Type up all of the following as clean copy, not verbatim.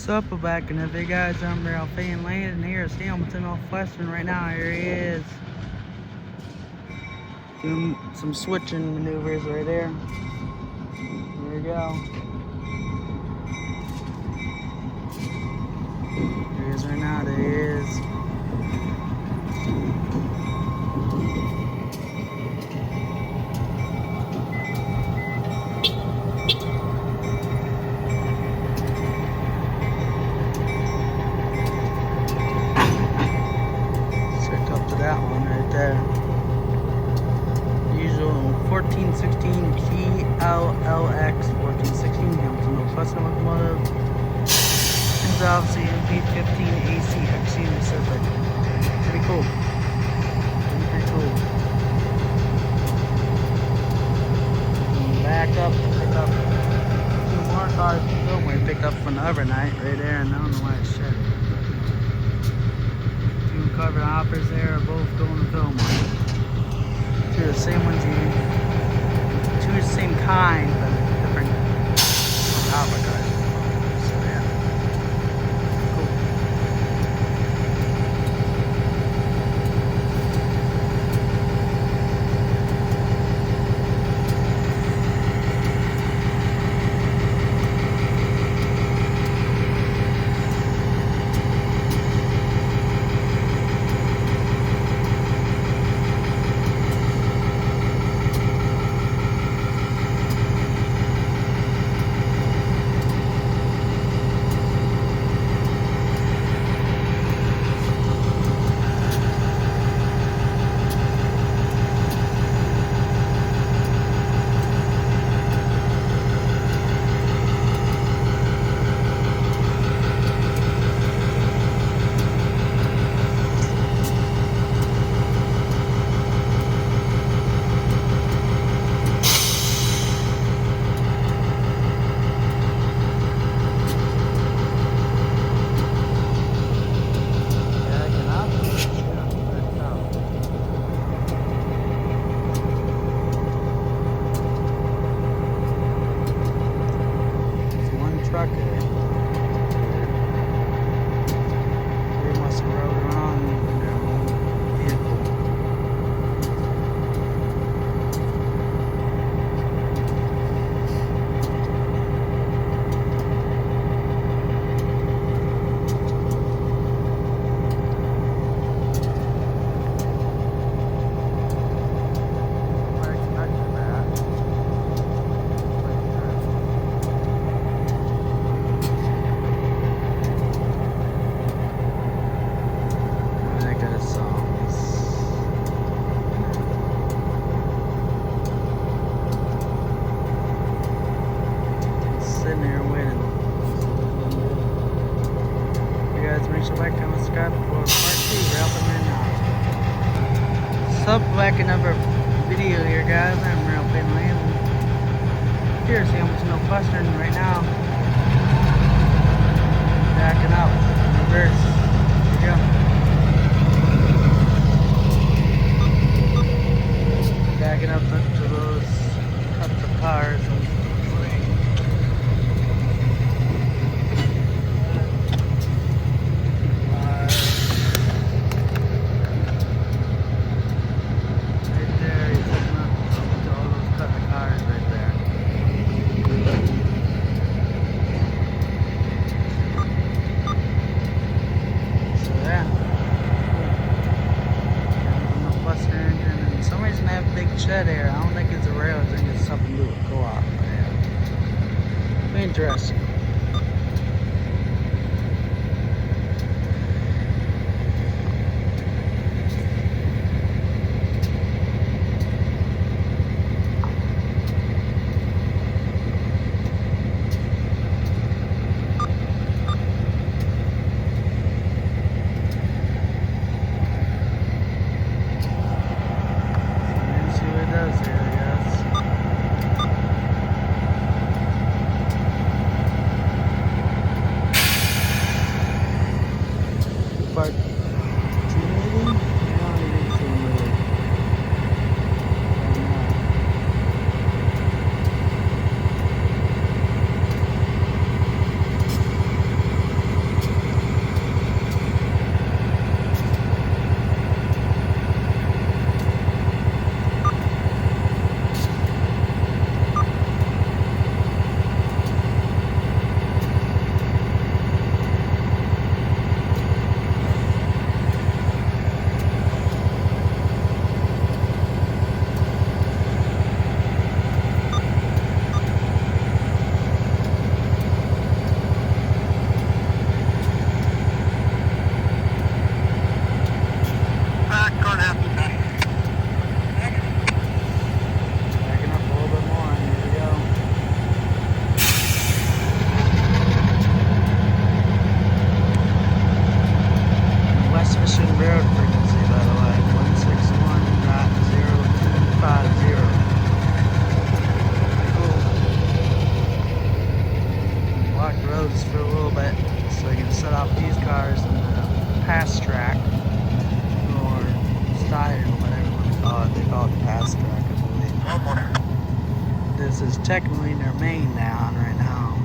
Sup, back and hey guys, I'm Ralph and Landon here at Hamilton Northwestern right now. Here he is doing some switching maneuvers right there. Here we go. Here he is right now. There he is. That one right there. Usual 1416 GLLX 1416 Hamilton Northwestern locomotive. It's obviously MP15 AC XC Pacific. Pretty cool. Pretty cool. Back up, pick up two more cars we picked up from the other night right there, and I don't know why it's shut. Covered hoppers there are both going to Fillmore. Two of the same ones, two of the same kind, but different hopper cars. So yeah, cool. They must have rode around in their own vehicle. Sitting there waiting. You guys make sure to like, comment, subscribe for part 2. Ralph and Landon. Sub back another video here, guys. I'm Ralph and Landon. Here's Hamilton Northwestern right now. Backing up. Reverse. Here we go. Backing up to those cups of cars. Shed air. I don't think it's a rail. I think it's something to do with co-op. Yeah. Interesting. set off these cars in the pass track, or side, or whatever you want to call it. They call it the pass track, I believe. This is technically their main down right now.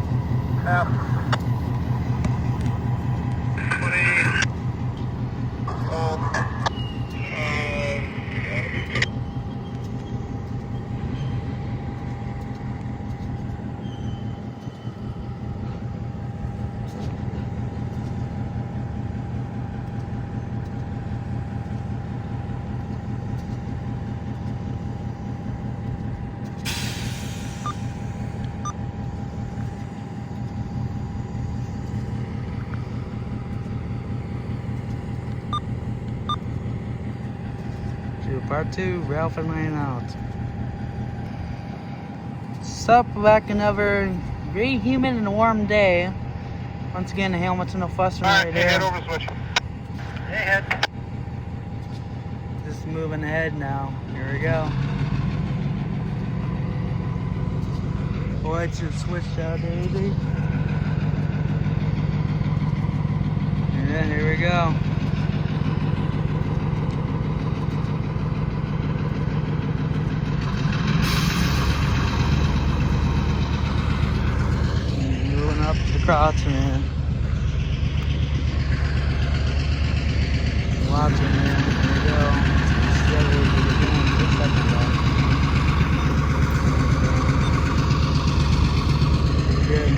Part 2, Ralph and Lane out. Sup, back another very humid and warm day. Once again, the Hamilton Northwestern right there. Head over switch. Hey, head. Just moving ahead now. Here we go. Boy, it should switch out, baby. Yeah, here we go. Up to the crotch, man. Watch it, man. Here we go. Steady as we're going. Good second back. Good.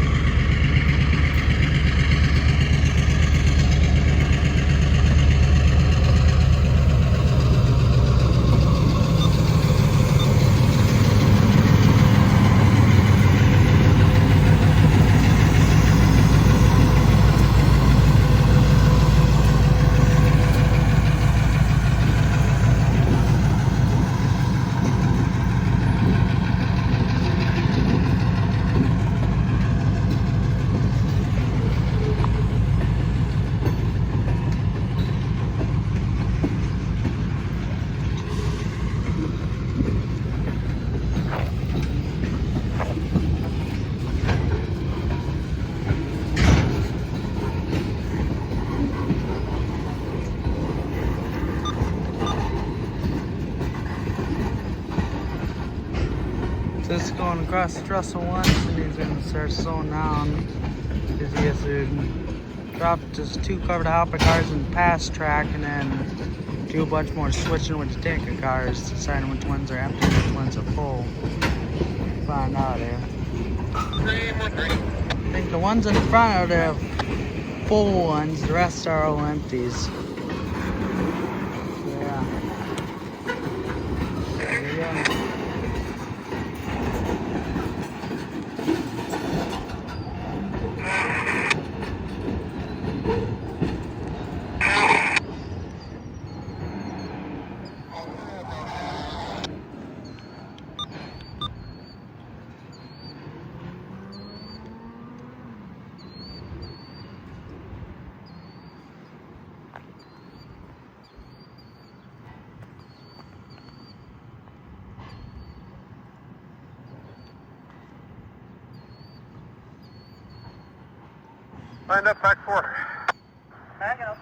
Just going across the trestle once, and he's going to start slowing down because he has to drop just 2 covered hopper cars in the pass track and then do a bunch more switching with the tanker cars, deciding which ones are empty and which ones are full. Find out here. I think the ones in the front are the full ones, the rest are all empties. Yeah. There we go. Lined up, back 4. Back up.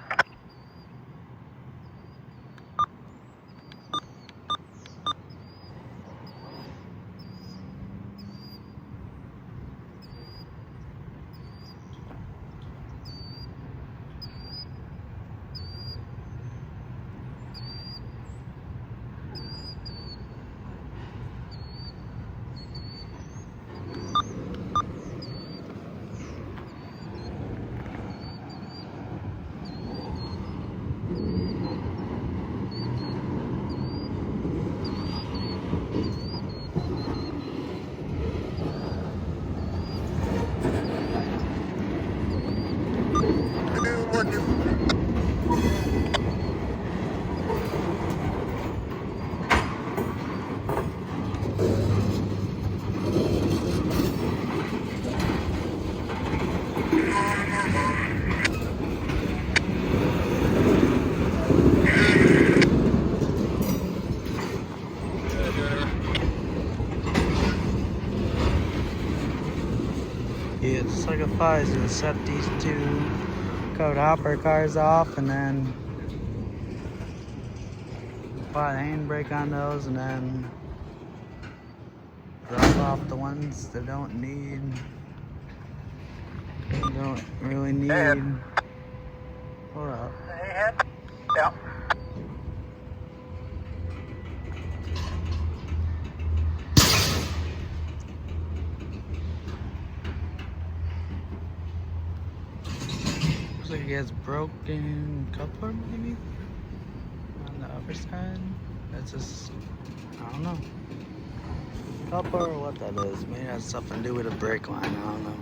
Yeah, just like a Pfizer, except these two coat hopper cars off, and then apply the handbrake on those, and then drop off the ones that don't really need. Hey, Hold up. Hey, head. Yeah. Looks like he has broken coupler maybe on the upper side. That's just, I don't know. Coupler or what that is. Maybe it has something to do with a brake line. I don't know.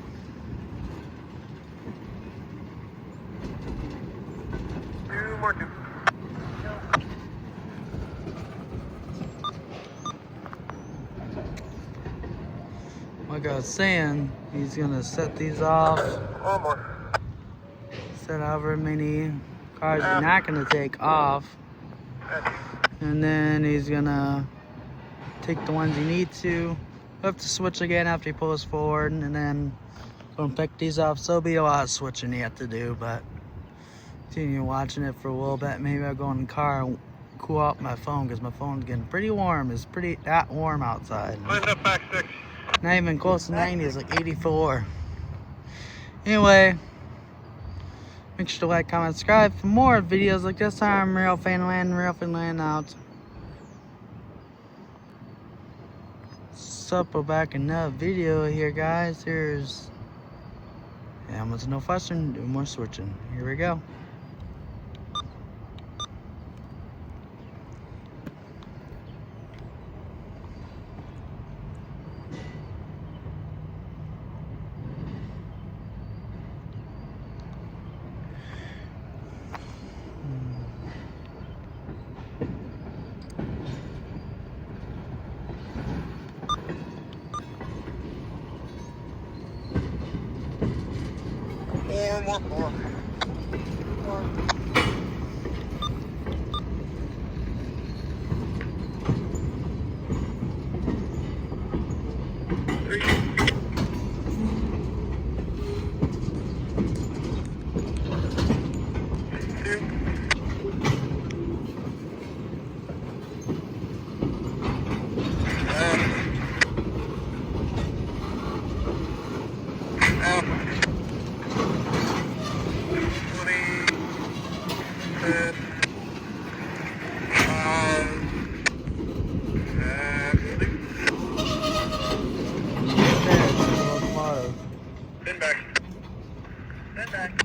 Two more, two. Like I was saying, he's gonna set these off. One more. Set however many cars you're not gonna take off. And then he's gonna take the ones you need to. Have to switch again after he pulls forward, and then gonna pick these up. So it'll be a lot of switching you have to do, but continue watching it for a little bit. Maybe I'll go in the car and cool out my phone, because my phone's getting pretty warm. It's pretty that warm outside. Lined up back 6. Not even close to 90, it's like 84. Anyway, make sure to like, comment, subscribe for more videos like this. I'm Real Fanland out. What's up? We're back in another video here, guys. Here's Hamilton Northwestern doing more switching. Here we go. Four. Bend back. Bend back.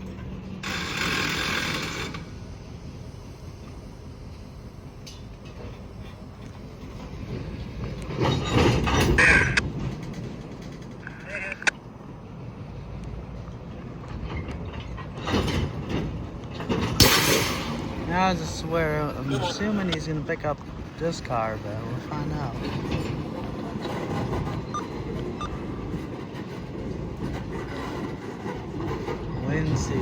Now I just swear, I'm assuming he's gonna pick up this car, but we'll find out. Wait and see. So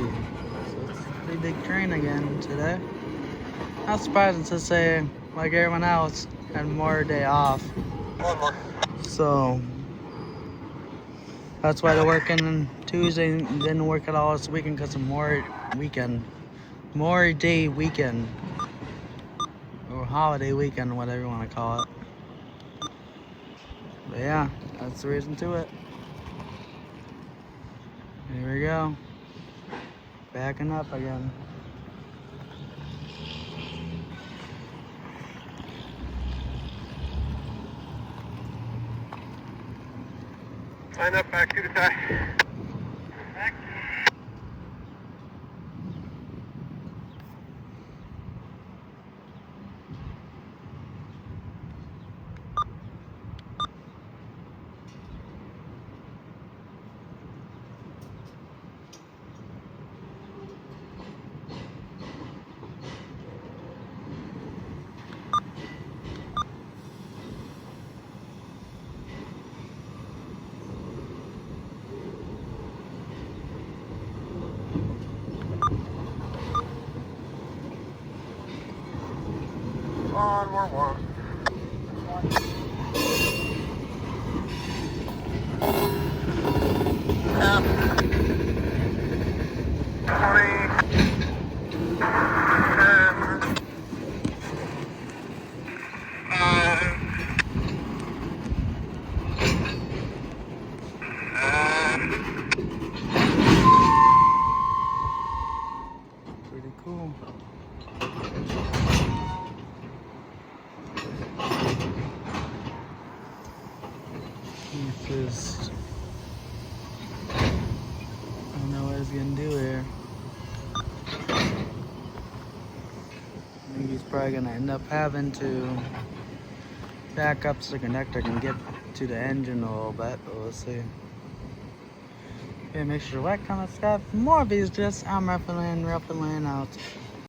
it's a pretty big train again today. Not surprising to say, like everyone else, had more day off. One more. So that's why they're working Tuesday and didn't work at all this weekend, because of more day weekend, or holiday weekend, whatever you want to call it. But yeah, that's the reason to it. Here we go, backing up again. Line up back to the side. Back. One more. Half. 20. He's just, I don't know what he's gonna do here. I think he's probably gonna end up having to back up so the connector can get to the engine a little bit, but we'll see. Okay, make sure to like, comment, subscribe for more videos. I'm Ruffin out.